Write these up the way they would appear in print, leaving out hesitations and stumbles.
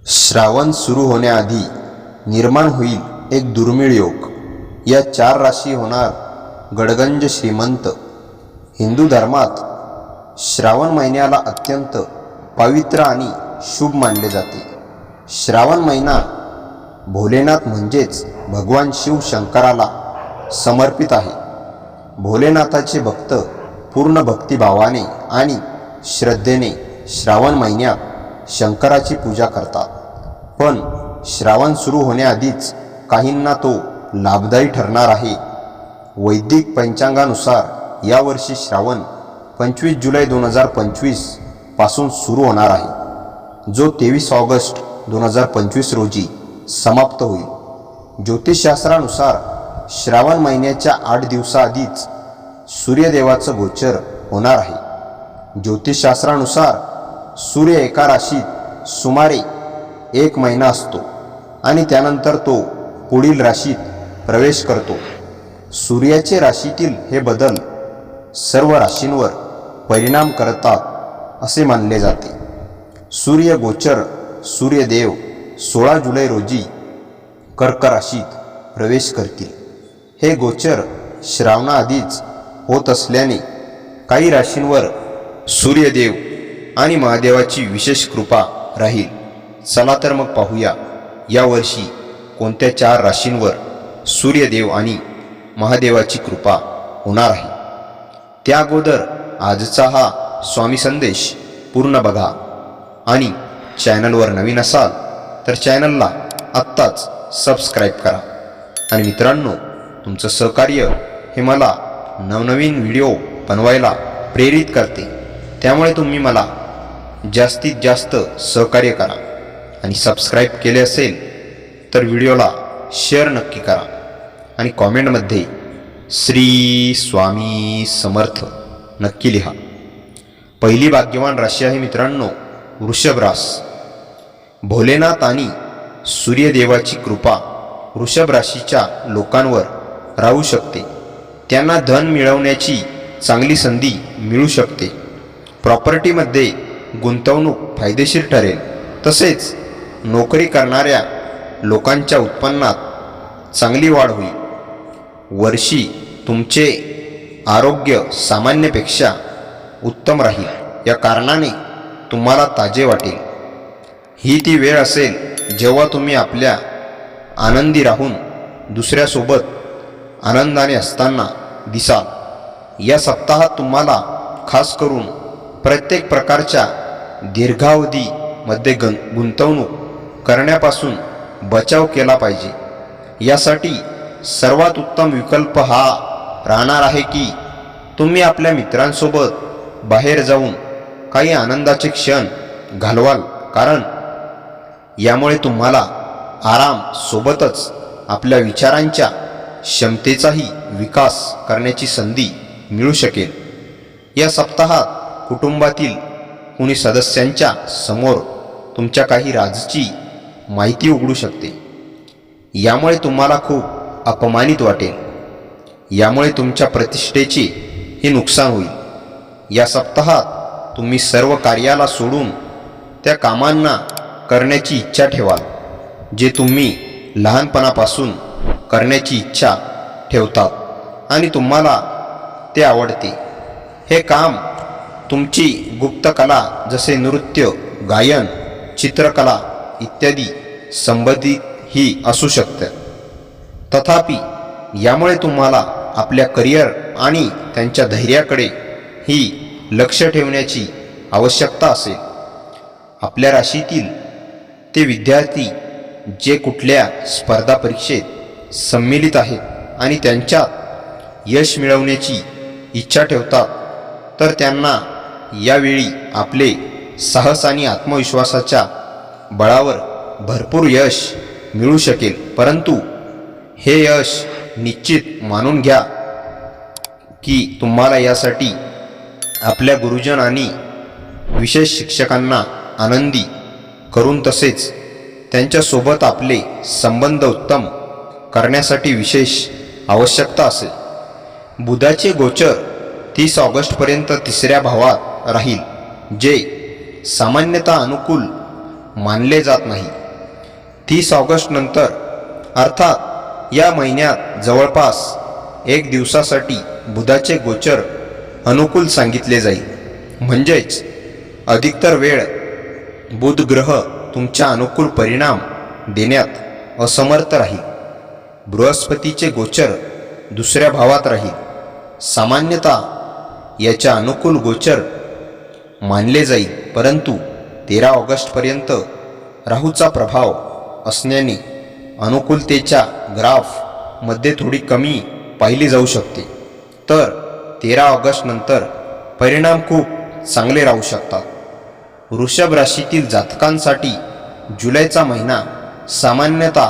श्रावण सुरू होण्याआधी निर्माण होईल एक दुर्मिळ योग. या 4 राशी होणार गडगंज श्रीमंत. हिंदू धर्मात श्रावण महिन्याला अत्यंत पवित्र आणि शुभ मानले जाते. श्रावण महिना भोलेनाथ म्हणजेच भगवान शिव शंकराला समर्पित आहे. भोलेनाथाचे भक्त पूर्ण भक्तिभावाने आणि श्रद्धेने श्रावण महिन्यात शंकराची पूजा करतात. पण श्रावण सुरू होण्याआधीच काहींना तो लाभदायी ठरणार आहे. वैदिक पंचांगानुसार यावर्षी श्रावण 25 जुलै 2025 पासून सुरू होणार आहे, जो 23 ऑगस्ट 2025 रोजी समाप्त होईल. ज्योतिषशास्त्रानुसार श्रावण महिन्याच्या 8 दिवसाआधीच सूर्यदेवाचं गोचर होणार आहे. ज्योतिषशास्त्रानुसार सूर्य एका राशीत सुमारे 1 महिना असतो आणि त्यानंतर तो पुढील राशीत प्रवेश करतो. सूर्याचे राशीतील हे बदल सर्व राशींवर परिणाम करतात असे मानले जाते. सूर्य गोचर सूर्यदेव 16 जुलै रोजी कर्क राशीत प्रवेश करतील. हे गोचर श्रावणाआधीच होत असल्याने काही राशींवर सूर्यदेव आणि महादेवाची विशेष कृपा राहील. चला तर मग पाहूया यावर्षी कोणत्या 4 राशींवर सूर्यदेव आणि महादेवाची कृपा होणार आहे. त्या अगोदर आजचा हा स्वामी संदेश पूर्ण बघा आणि चॅनलवर नवीन असाल तर चॅनलला आत्ताच सबस्क्राईब करा. आणि मित्रांनो, तुमचं सहकार्य हे मला नवनवीन व्हिडिओ बनवायला प्रेरित करते. त्यामुळे तुम्ही मला जास्तीत जास्त सहकार्य करा आणि सबस्क्राईब केले असेल तर व्हिडिओला शेअर नक्की करा आणि कॉमेंटमध्ये श्री स्वामी समर्थ नक्की लिहा. पहिली भाग्यवान राशी आहे मित्रांनो वृषभ रास. भोलेनाथ आणि सूर्यदेवाची कृपा वृषभ राशीच्या लोकांवर राहू शकते. त्यांना धन मिळवण्याची चांगली संधी मिळू शकते. प्रॉपर्टीमध्ये गुंतवणूक फायदेशीर ठरेल. तसेच नोकरी करणाऱ्या लोकांच्या उत्पन्नात चांगली वाढ होईल. वर्षी तुमचे आरोग्य सामान्यपेक्षा उत्तम राहील. या कारणाने तुम्हाला ताजे वाटेल. ही ती वेळ असेल जेव्हा तुम्ही आपल्या आनंदी राहून दुसऱ्यासोबत आनंदाने असताना दिसाल. या सप्ताहात तुम्हाला खास करून प्रत्येक प्रकारच्या दीर्घावधीमध्ये गुंतवणूक करण्यापासून बचाव केला पाहिजे. यासाठी सर्वात उत्तम विकल्प हा राहणार आहे की तुम्ही आपल्या मित्रांसोबत बाहेर जाऊन काही आनंदाचे क्षण घालवाल, कारण यामुळे तुम्हाला आराम सोबतच आपल्या विचारांच्या क्षमतेचाही विकास करण्याची संधी मिळू शकेल. या सप्ताहात कुटुंबातील कुणी सदस्यांच्या समोर तुमच्या काही राजची माहिती उघडू शकते. यामुळे तुम्हाला खूप अपमानित वाटेल. यामुळे तुमच्या प्रतिष्ठेचे हे नुकसान होईल. या सप्ताहात तुम्ही सर्व कार्याला सोडून त्या कामांना करण्याची इच्छा ठेवाल जे तुम्ही लहानपणापासून करण्याची इच्छा ठेवतात आणि तुम्हाला ते आवडते. हे काम तुमची गुप्त कला जसे नृत्य, गायन, चित्रकला इत्यादी संबंधित ही असू शकते. तथापि यामुळे तुम्हाला आपल्या करिअर आणि त्यांच्या धैर्याकडे ही लक्ष ठेवण्याची आवश्यकता असेल. आपल्या राशीतील ते विद्यार्थी जे कुठल्या स्पर्धा परीक्षेत सम्मिलित आहेत आणि त्यांच्यात यश मिळवण्याची इच्छा ठेवतात तर त्यांना यावेळी आपले साहस आणि आत्मविश्वासाच्या बळावर भरपूर यश मिळू शकेल. परंतु हे यश निश्चित मानून घ्या की तुम्हाला यासाठी आपल्या गुरुजन आणि विशेष शिक्षकांना आनंदी करून तसेच त्यांच्यासोबत आपले संबंध उत्तम करण्यासाठी विशेष आवश्यकता असेल. बुधाचे गोचर 30 ऑगस्टपर्यंत 3ऱ्या भावात राहील, जे सामान्यतः अनुकूल मानले जात नाही. 30 ऑगस्ट नंतर अर्थात या महिन्यात जवळपास 1 दिवसासाठी बुधाचे गोचर अनुकूल सांगितले जाईल. म्हणजेच अधिकतर वेळ बुध ग्रह तुमच्या अनुकूल परिणाम देण्यात असमर्थ राहील. बृहस्पतीचे गोचर दुसऱ्या भावात राहील. सामान्यतः याच्या अनुकूल गोचर मानले जाईल, परंतु 13 ऑगस्टपर्यंत राहूचा प्रभाव असण्याने अनुकूलतेच्या ग्राफमध्ये थोडी कमी पाहिली जाऊ शकते. तर 13 ऑगस्ट नंतर परिणाम खूप चांगले राहू शकतात. वृषभ राशीतील जातकांसाठी जुलैचा महिना सामान्यतः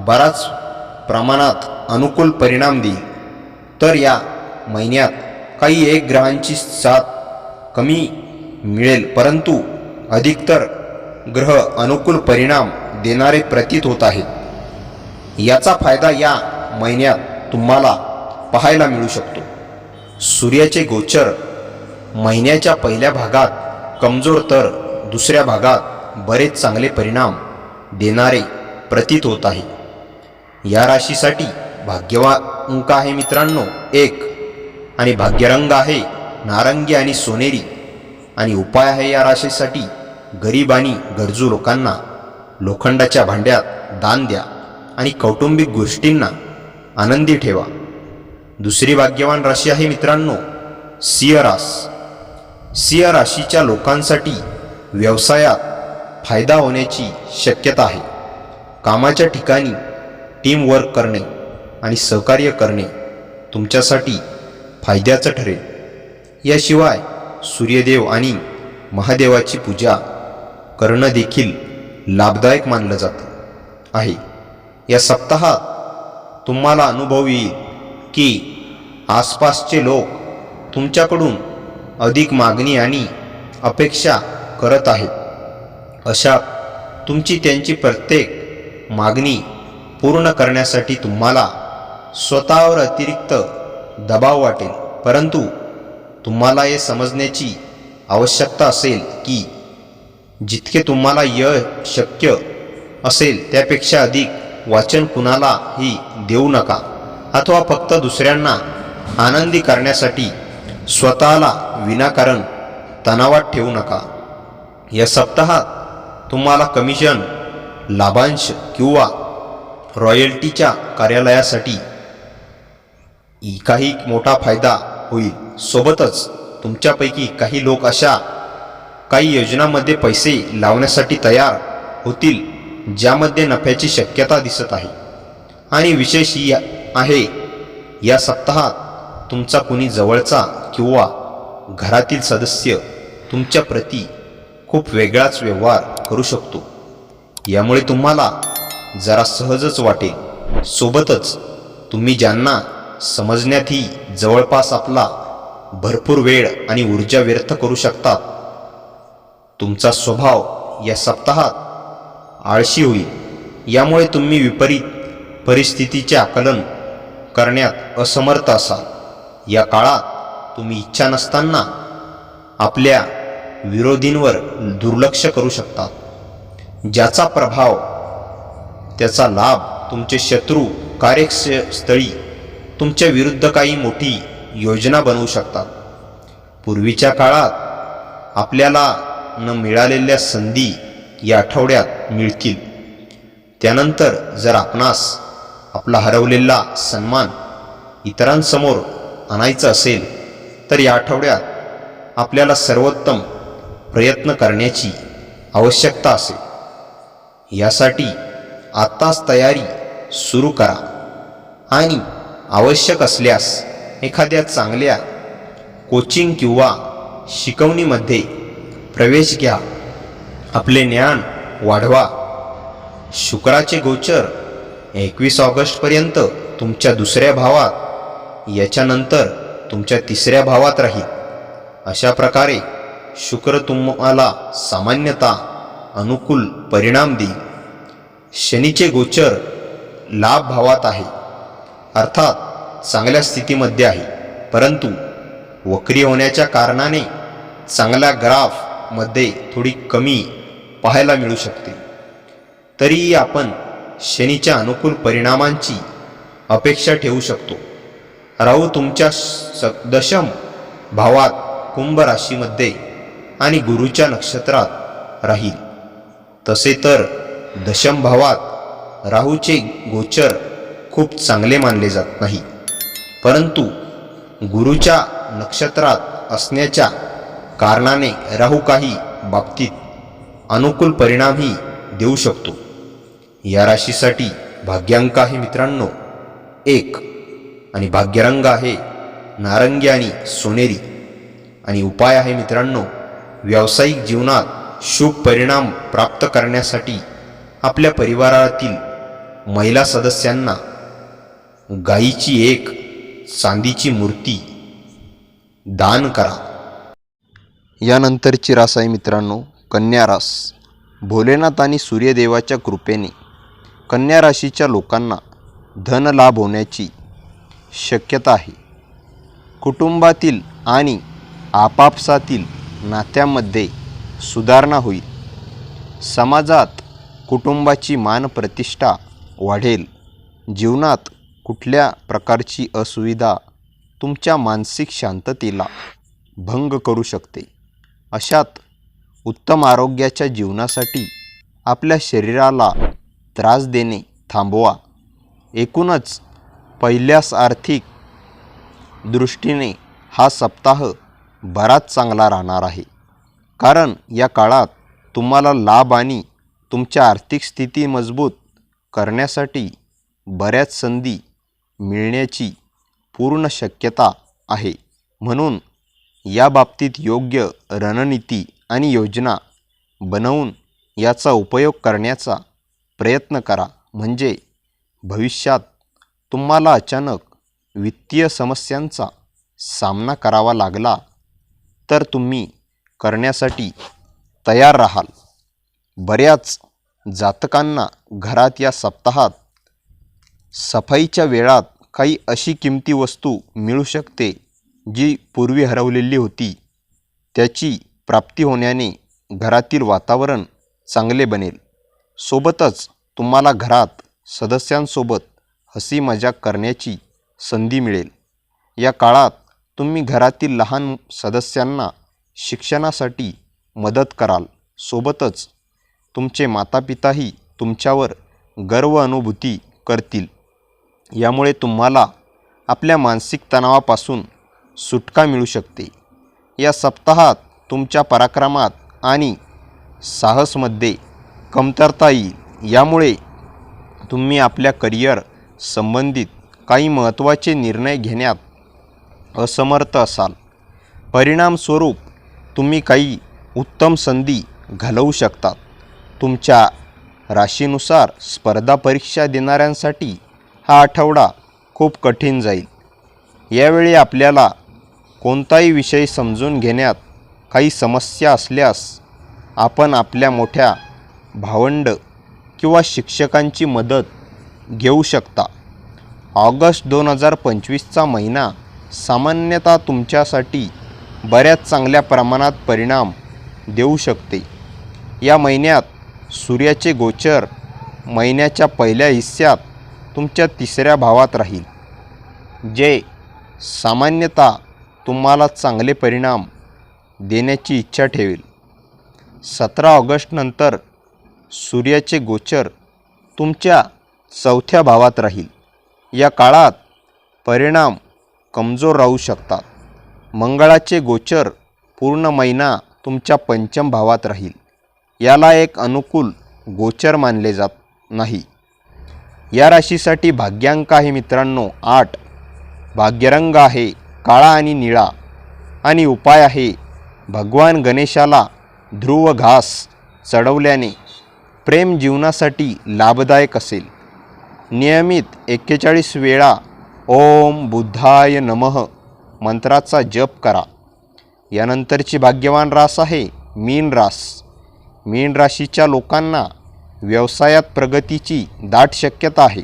बराच प्रमाणात अनुकूल परिणाम देईल. तर या महिन्यात काही एक ग्रहांची साथ कमी मिळेल, परंतु अधिकतर ग्रह अनुकूल परिणाम देणारे प्रतीत होत आहेत. याचा फायदा या महिन्यात तुम्हाला पाहायला मिळू शकतो. सूर्याचे गोचर महिन्याच्या पहिल्या भागात कमजोर तर दुसऱ्या भागात बरेच चांगले परिणाम देणारे प्रतीत होत आहे. या राशीसाठी भाग्यवान अंक आहे मित्रांनो 1 आणि भाग्यरंग आहे नारंगी आणि सोनेरी. आणि उपाय आहे या राशीसाठी गरीब आणि गरजू लोकांना लोखंडाच्या भांड्यात दान द्या आणि कौटुंबिक गोष्टींना आनंदी ठेवा. दुसरी भाग्यवान राशी आहे मित्रांनो सिंह रास. सिंह राशीच्या लोकांसाठी व्यवसायात फायदा होण्याची शक्यता आहे. कामाच्या ठिकाणी टीमवर्क करणे आणि सहकार्य करणे तुमच्यासाठी फायद्याचं ठरेल. याशिवाय सूर्यदेव आणि महादेवाची पूजा करणं देखील लाभदायक मानलं जातं आहे. या सप्ताहात तुम्हाला अनुभव येईल की आसपासचे लोक तुमच्याकडून अधिक मागणी आणि अपेक्षा करत आहेत. अशा तुमची त्यांची प्रत्येक मागणी पूर्ण करण्यासाठी तुम्हाला स्वतःवर अतिरिक्त दबाव वाटेल, परंतु तुम्हाला हे समजण्याची आवश्यकता असेल की जितके तुम्हाला यश शक्य असेल त्यापेक्षा अधिक वाचन कुणालाही देऊ नका अथवा फक्त दुसऱ्यांना आनंदी करण्यासाठी स्वतःला विनाकारण तणावात ठेवू नका. या सप्ताहात तुम्हाला कमिशन, लाभांश किंवा रॉयल्टीच्या कार्यालयासाठी काही मोठा फायदा होईल. सोबतच तुमच्यापैकी काही लोक अशा काही योजनांमध्ये पैसे लावण्यासाठी तयार होतील ज्यामध्ये नफ्याची शक्यता दिसत आहे. आणि विशेष आहे या सप्ताहात तुमचा कुणी जवळचा किंवा घरातील सदस्य तुमच्या प्रती खूप वेगळाच व्यवहार करू शकतो. यामुळे तुम्हाला जरा सहजच वाटेल. सोबतच तुम्ही ज्यांना समजण्यातही जवळपास आपला भरपूर वेळ आणि ऊर्जा व्यर्थ करू शकतात. तुमचा स्वभाव या सप्ताहात आळशी होईल. यामुळे तुम्ही विपरीत परिस्थितीचे आकलन करण्यात असमर्थ असाल. या काळात तुम्ही इच्छा नसताना आपल्या विरोधींवर दुर्लक्ष करू शकता, ज्याचा प्रभाव त्याचा लाभ तुमचे शत्रू कार्यस्थळी तुमच्या विरुद्ध काही मोठी योजना बनवू शकतात. पूर्वीच्या काळात आपल्याला न मिळालेल्या संधी या आठवड्यात मिळतील. त्यानंतर जर आपणास आपला हरवलेला सन्मान इतरांसमोर आणायचा असेल तर या आठवड्यात आपल्याला सर्वोत्तम प्रयत्न करण्याची आवश्यकता असेल. यासाठी आत्ताच तयारी सुरू करा आणि आवश्यक असल्यास एखाद्या चांगल्या कोचिंग किंवा शिकवणीमध्ये प्रवेश घ्या. आपले ज्ञान वाढवा. शुक्राचे गोचर 21 ऑगस्टपर्यंत तुमच्या दुसऱ्या भावात, याच्यानंतर तुमच्या तिसऱ्या भावात राहील. अशा प्रकारे शुक्र तुम्हाला सामान्यतः अनुकूल परिणाम देईल. शनीचे गोचर लाभ भावात आहे, अर्थात चांगल्या स्थितीमध्ये आहे, परंतु वक्री होण्याच्या कारणाने चांगल्या ग्राफमध्ये थोडी कमी पाहायला मिळू शकते. तरीही आपण शनीच्या अनुकूल परिणामांची अपेक्षा ठेवू शकतो. राहू तुमच्या दशम भावात कुंभ राशीमध्ये आणि गुरुच्या नक्षत्रात राहील. तसे तर दशम भावात राहूचे गोचर खूप चांगले मानले जात नाही, परंतु गुरुच्या नक्षत्रात असण्याच्या कारणाने राहू काही बाबतीत अनुकूल परिणामही देऊ शकतो. या राशीसाठी भाग्यांक आहे मित्रांनो 1 आणि भाग्यरंग आहे नारंगी आणि सोनेरी. आणि उपाय आहे मित्रांनो, व्यावसायिक जीवनात शुभ परिणाम प्राप्त करण्यासाठी आपल्या परिवारातील महिला सदस्यांना गायीची एक चांदीची मूर्ती दान करा. यानंतरची रास आहे मित्रांनो कन्या रास. भोलेनाथ आणि सूर्यदेवाच्या कृपेने कन्या राशीच्या लोकांना धन लाभ होण्याची शक्यता आहे. कुटुंबातील आणि आपापसातील नात्यामध्ये सुधारणा होईल. समाजात कुटुंबाची मान प्रतिष्ठा वाढेल. जीवनात कुठल्या प्रकारची असुविधा तुमच्या मानसिक शांततेला भंग करू शकते. अशात उत्तम आरोग्याच्या जीवनासाठी आपल्या शरीराला त्रास देणे थांबवा. एकूणच पहिल्यास आर्थिक दृष्टीने हा सप्ताह बराच चांगला राहणार आहे, कारण या काळात तुम्हाला लाभ आणि तुमच्या आर्थिक स्थिती मजबूत करण्यासाठी बऱ्याच संधी मिळण्याची पूर्ण शक्यता आहे. म्हणून या बाबतीत योग्य रणनीती आणि योजना बनवून याचा उपयोग करण्याचा प्रयत्न करा. म्हणजे भविष्यात तुम्हाला अचानक वित्तीय समस्यांचा सामना करावा लागला तर तुम्ही करण्यासाठी तयार राहाल. बऱ्याच जातकांना घरात या सप्ताहात सफाईच्या वेळात काही अशी किमती वस्तू मिळू शकते जी पूर्वी हरवलेली होती. त्याची प्राप्ती होण्याने घरातील वातावरण चांगले बनेल. सोबतच तुम्हाला घरात सदस्यांसोबत हसी मजाक करण्याची संधी मिळेल. या काळात तुम्ही घरातील लहान सदस्यांना शिक्षणासाठी मदत कराल. सोबतच तुमचे मातापिताही तुमच्यावर गर्व अनुभूती करतील. यामुळे तुम्हाला आपल्या मानसिक तणावापासून सुटका मिळू शकते. या सप्ताहात तुमच्या पराक्रमात आणि साहसमध्ये कमतरता येईल. यामुळे तुम्ही आपल्या करिअर संबंधित काही महत्त्वाचे निर्णय घेण्यात असमर्थ असाल. परिणामस्वरूप तुम्ही काही उत्तम संधी घालवू शकतात. तुमच्या राशीनुसार स्पर्धा परीक्षा देणाऱ्यांसाठी हा आठवडा खूप कठीण जाईल. यावेळी आपल्याला कोणताही विषय समजून घेण्यात काही समस्या असल्यास आपण आपल्या मोठ्या भावंड किंवा शिक्षकांची मदत घेऊ शकता. ऑगस्ट 2025चा महिना सामान्यतः तुमच्यासाठी बऱ्याच चांगल्या प्रमाणात परिणाम देऊ शकते. या महिन्यात सूर्याचे गोचर महिन्याच्या पहिल्या हिस्स्यात तुमच्या 3ऱ्या भावात राहील, जे सामान्यतः तुम्हाला चांगले परिणाम देण्याची इच्छा ठेवेल. 17 ऑगस्ट नंतर सूर्याचे गोचर तुमच्या 4थ्या भावात राहील. या काळात परिणाम कमजोर राहू शकतात. मंगळाचे गोचर पूर्ण महिना तुमच्या 5म भावात राहील. याला एक अनुकूल गोचर मानले जात नाही. या राशीसाठी भाग्यांक आहे मित्रांनो 8. भाग्यरंग आहे काळा आणि निळा. आणि उपाय आहे भगवान गणेशाला ध्रुव घास चढवल्याने प्रेम जीवनासाठी लाभदायक असेल. नियमित 41 वेळा ओम बुद्धाय नमः मंत्राचा जप करा. यानंतरची भाग्यवान रास आहे मीन रास. मीन राशीच्या लोकांना व्यवसायात प्रगतीची दाट शक्यता आहे.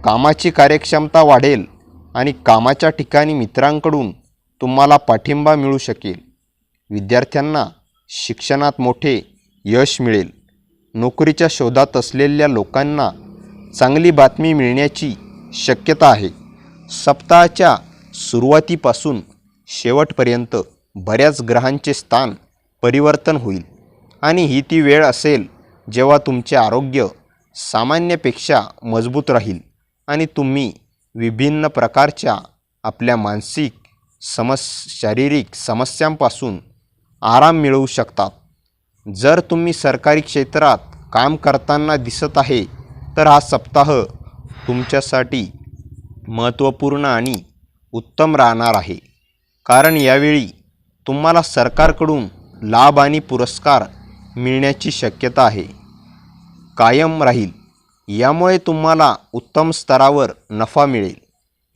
कामाची कार्यक्षमता वाढेल आणि कामाच्या ठिकाणी मित्रांकडून तुम्हाला पाठिंबा मिळू शकेल. विद्यार्थ्यांना शिक्षणात मोठे यश मिळेल. नोकरीच्या शोधात असलेल्या लोकांना चांगली बातमी मिळण्याची शक्यता आहे. सप्ताहाच्या सुरुवातीपासून शेवटपर्यंत बऱ्याच ग्रहांचे स्थान परिवर्तन होईल आणि ही ती वेळ असेल जेव्हा तुमचे आरोग्य सामान्यपेक्षा मजबूत राहील आणि तुम्ही विभिन्न प्रकारच्या आपल्या मानसिक शारीरिक समस्यांपासून आराम मिळवू शकतात. जर तुम्ही सरकारी क्षेत्रात काम करताना दिसत आहे तर हा सप्ताह तुमच्यासाठी महत्त्वपूर्ण आणि उत्तम राहणार आहे, कारण यावेळी तुम्हाला सरकारकडून लाभ आणि पुरस्कार मिळण्याची शक्यता आहे कायम राहील. यामुळे तुम्हाला उत्तम स्तरावर नफा मिळेल.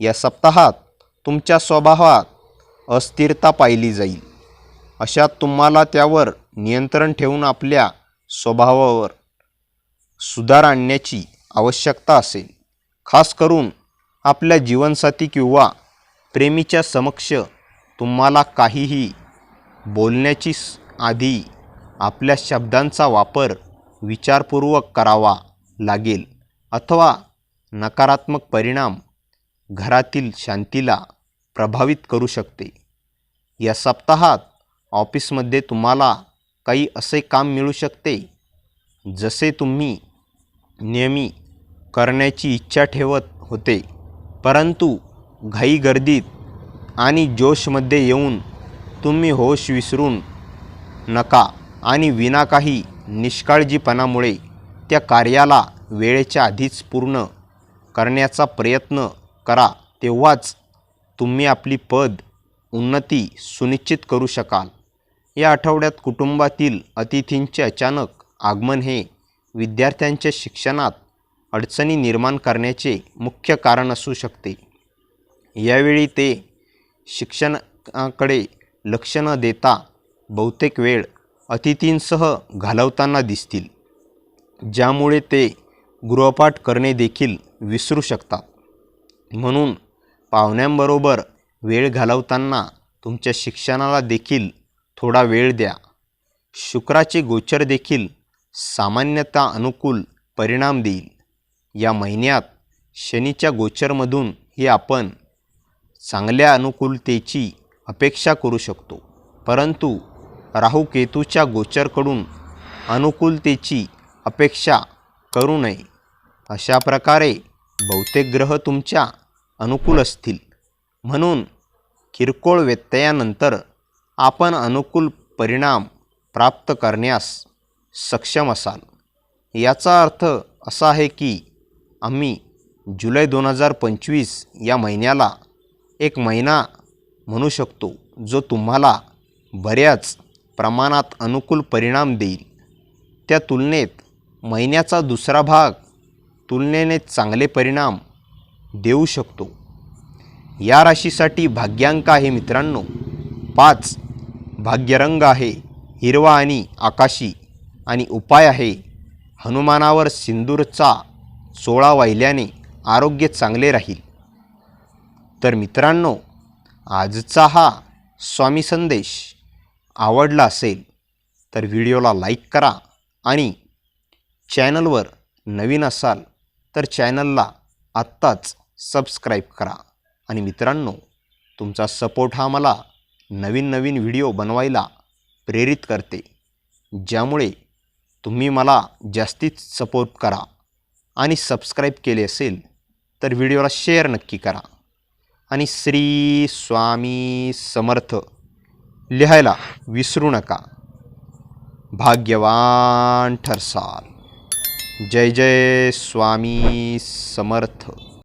या सप्ताहात तुमच्या स्वभावात अस्थिरता पाहिली जाईल. अशात तुम्हाला त्यावर नियंत्रण ठेवून आपल्या स्वभावावर सुधार आणण्याची आवश्यकता असेल. खास करून आपल्या जीवनसाथी किंवा प्रेमीच्या समक्ष तुम्हाला काहीही बोलण्याची आधी आपल्या शब्दांचा वापर विचारपूर्वक करावा लागेल, अथवा नकारात्मक परिणाम घरातील शांतीला प्रभावित करू शकते. या सप्ताहात ऑफिसमध्ये तुम्हाला काही असे काम मिळू शकते जसे तुम्ही नेहमी करण्याची इच्छा ठेवत होते, परंतु घाई गर्दीत आणि जोशमध्ये येऊन तुम्ही होश विसरून नका आणि विनाकाही निष्काळजीपणामुळे त्या कार्याला वेळेच्या आधीच पूर्ण करण्याचा प्रयत्न करा. तेव्हाच तुम्ही आपली उन्नती सुनिश्चित करू शकाल. या आठवड्यात कुटुंबातील अतिथींचे अचानक आगमन हे विद्यार्थ्यांच्या शिक्षणात अडचणी निर्माण करण्याचे मुख्य कारण असू शकते. यावेळी ते शिक्षणाकडे लक्ष न देता बहुतेक वेळ अतिथींसह घालवताना दिसतील, ज्यामुळे ते गृहपाठ करणे देखील विसरू शकतात. म्हणून पाहुण्यांबरोबर वेळ घालवताना तुमच्या शिक्षणाला देखील थोडा वेळ द्या. शुक्राचे गोचर देखील सामान्यतः अनुकूल परिणाम देईल. या महिन्यात शनीच्या गोचरमधूनही आपण चांगल्या अनुकूलतेची अपेक्षा करू शकतो, परंतु राहू केतूच्या गोचरकडून अनुकूलतेची अपेक्षा करू नये. अशा प्रकारे बहुतेक ग्रह तुमच्या अनुकूल असतील, म्हणून किरकोळ व्यत्ययानंतर आपण अनुकूल परिणाम प्राप्त करण्यास सक्षम असाल. याचा अर्थ असा आहे की आम्ही जुलै 2025 या महिन्याला एक महिना म्हणू शकतो जो तुम्हाला बऱ्याच प्रमाणात अनुकूल परिणाम देईल. त्या तुलनेत महिन्याचा दुसरा भाग तुलनेने चांगले परिणाम देऊ शकतो. या राशीसाठी भाग्यांक आहे मित्रांनो 5. भाग्यरंग आहे हिरवा आणि आकाशी आणि उपाय आहे हनुमानावर सिंदूरचा चोळा वाहिल्याने आरोग्य चांगले राहील. तर मित्रांनो, आजचा हा स्वामी संदेश आवडला असेल तर व्हिडिओला लाईक करा आणि चॅनलवर नवीन असाल तर चॅनलला आत्ताच सबस्क्राईब करा. आणि मित्रांनो, तुमचा सपोर्ट हा मला नवीन व्हिडिओ बनवायला प्रेरित करते, ज्यामुळे तुम्ही मला जास्तीत सपोर्ट करा. आणि सबस्क्राईब केले असेल तर व्हिडिओला शेअर नक्की करा. आणि श्री स्वामी समर्थ लिहायला विसरू नका. भाग्यवान ठरसाल. जय जय स्वामी समर्थ.